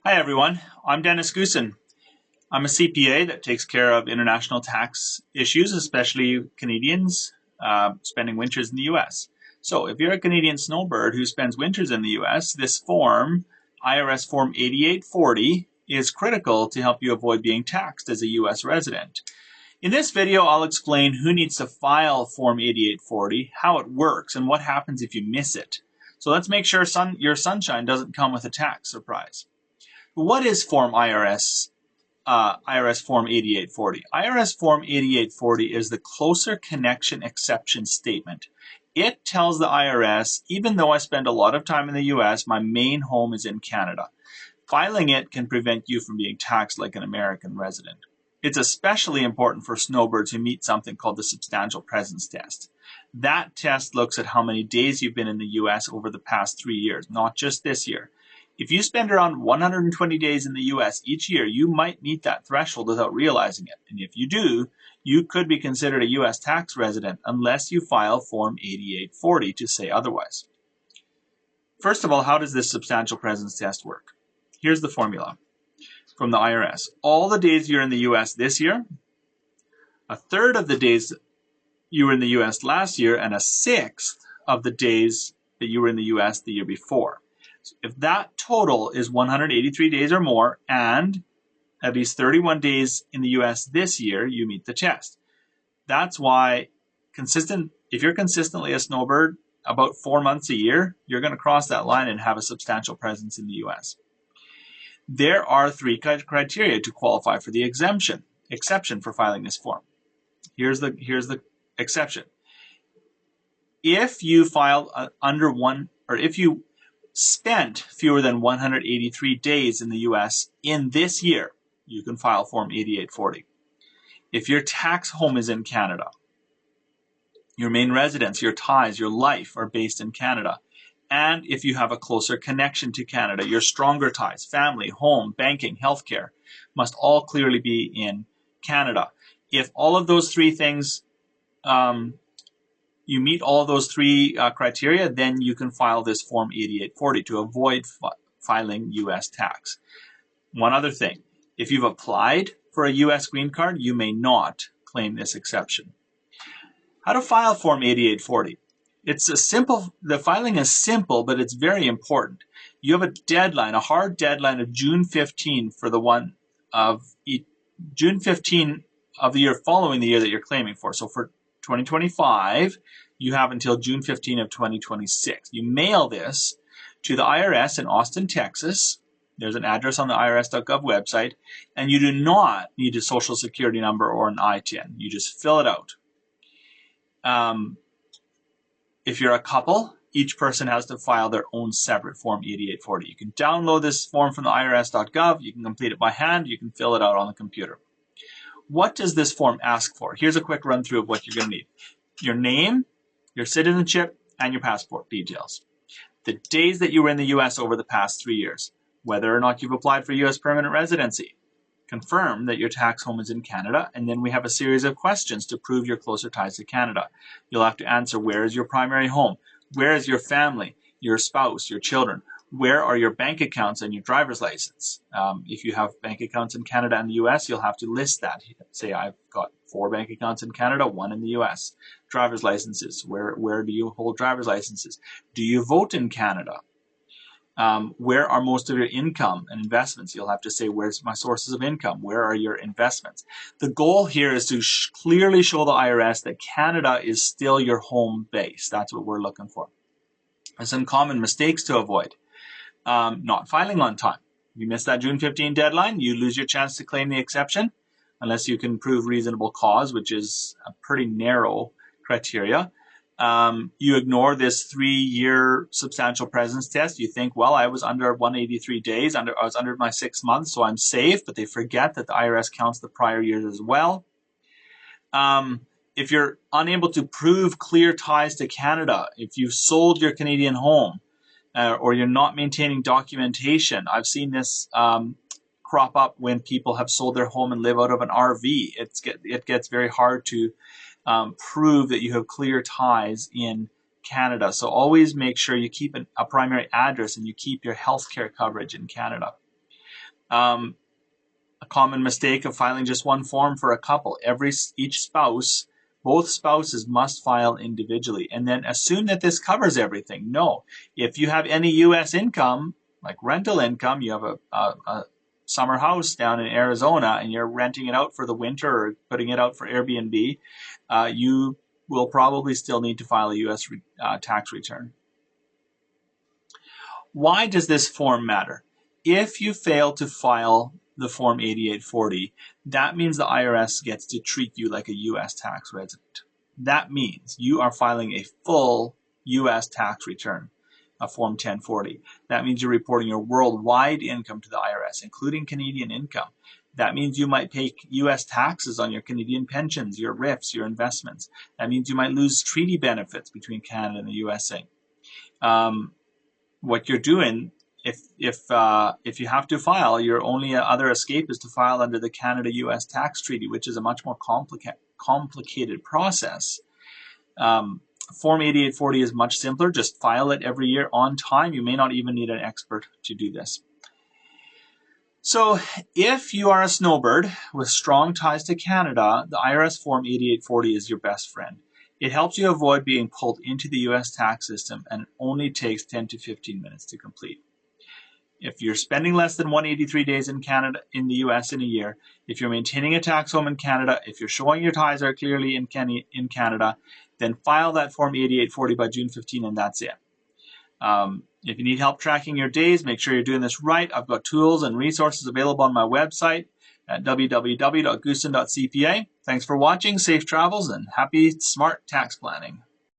Hi everyone, I'm Dennis Goossen. I'm a CPA that takes care of international tax issues, especially Canadians spending winters in the US. So if you're a Canadian snowbird who spends winters in the US, this form, IRS Form 8840, is critical to help you avoid being taxed as a US resident. In this video, I'll explain who needs to file Form 8840, how it works, and what happens if you miss it. So let's make sure your sunshine doesn't come with a tax surprise. What is IRS Form 8840? IRS Form 8840 is the closer connection exception statement. It tells the IRS, even though I spend a lot of time in the US, my main home is in Canada. Filing it can prevent you from being taxed like an American resident. It's especially important for snowbirds who meet something called the substantial presence test. That test looks at how many days you've been in the US over the past 3 years, not just this year. If you spend around 120 days in the US each year, you might meet that threshold without realizing it. And if you do, you could be considered a US tax resident unless you file Form 8840 to say otherwise. First of all, how does this substantial presence test work? Here's the formula from the IRS. All the days you're in the US this year, a third of the days you were in the US last year, and a sixth of the days that you were in the US the year before. So if that total is 183 days or more and at least 31 days in the US this year, you meet the test. That's why if you're consistently a snowbird about 4 months a year, you're going to cross that line and have a substantial presence in the US. There are 3 criteria to qualify for the exception for filing this form. Here's the exception. If you filed if you spent fewer than 183 days in the US in this year, you can file Form 8840. If your tax home is in Canada, your main residence, your ties, your life are based in Canada, and if you have a closer connection to Canada, your stronger ties, family, home, banking, healthcare, must all clearly be in Canada. If all of those 3 things you meet all of those 3 criteria, then you can file this Form 8840 to avoid filing U.S. tax. One other thing, if you've applied for a U.S. green card, you may not claim this exception. How to file Form 8840? The filing is simple, but it's very important. You have a deadline, a hard deadline of June 15 for June 15 of the year following the year that you're claiming for. So for 2025, you have until June 15 of 2026. You mail this to the IRS in Austin, Texas. There's an address on the irs.gov website, and you do not need a social security number or an ITIN. You just fill it out. If you're a couple, each person has to file their own separate Form 8840. You can download this form from the irs.gov. You can complete it by hand. You can fill it out on the computer. What does this form ask for? Here's a quick run through of what you're going to need. Your name, your citizenship, and your passport details. The days that you were in the US over the past 3 years. Whether or not you've applied for US permanent residency. Confirm that your tax home is in Canada, and then we have a series of questions to prove your closer ties to Canada. You'll have to answer, where is your primary home? Where is your family, your spouse, your children? Where are your bank accounts and your driver's license? If you have bank accounts in Canada and the US, you'll have to list that. Say, I've got 4 bank accounts in Canada, 1 in the US. Driver's licenses, where do you hold driver's licenses? Do you vote in Canada? Where are most of your income and investments? You'll have to say, where's my sources of income? Where are your investments? The goal here is to clearly show the IRS that Canada is still your home base. That's what we're looking for. And some common mistakes to avoid. Not filing on time. If you miss that June 15 deadline, you lose your chance to claim the exception unless you can prove reasonable cause, which is a pretty narrow criteria. You ignore this 3-year substantial presence test. You think, well, I was under 183 days, I was under my 6 months, so I'm safe, but they forget that the IRS counts the prior years as well. If you're unable to prove clear ties to Canada, if you've sold your Canadian home, or you're not maintaining documentation. I've seen this crop up when people have sold their home and live out of an RV. It gets very hard to prove that you have clear ties in Canada. So always make sure you keep a primary address and you keep your healthcare coverage in Canada. A common mistake of filing just one form for a couple. Each spouse, both spouses must file individually and then assume that this covers everything. No. If you have any U.S. income, like rental income, you have a summer house down in Arizona and you're renting it out for the winter or putting it out for Airbnb, you will probably still need to file a U.S. tax return. Why does this form matter? If you fail to file the Form 8840, that means the IRS gets to treat you like a U.S. tax resident. That means you are filing a full U.S. tax return, a Form 1040. That means you're reporting your worldwide income to the IRS, including Canadian income. That means you might pay U.S. taxes on your Canadian pensions, your RIFs, your investments. That means you might lose treaty benefits between Canada and the USA. What you're doing, if you have to file, your only other escape is to file under the Canada-U.S. tax treaty, which is a much more complicated process. Form 8840 is much simpler. Just file it every year on time. You may not even need an expert to do this. So if you are a snowbird with strong ties to Canada, the IRS Form 8840 is your best friend. It helps you avoid being pulled into the U.S. tax system, and it only takes 10 to 15 minutes to complete. If you're spending less than 183 days in Canada, in the U.S. in a year, if you're maintaining a tax home in Canada, if you're showing your ties are clearly in Canada, then file that Form 8840 by June 15, and that's it. If you need help tracking your days, make sure you're doing this right. I've got tools and resources available on my website at www.goossen.cpa. Thanks for watching, safe travels, and happy smart tax planning.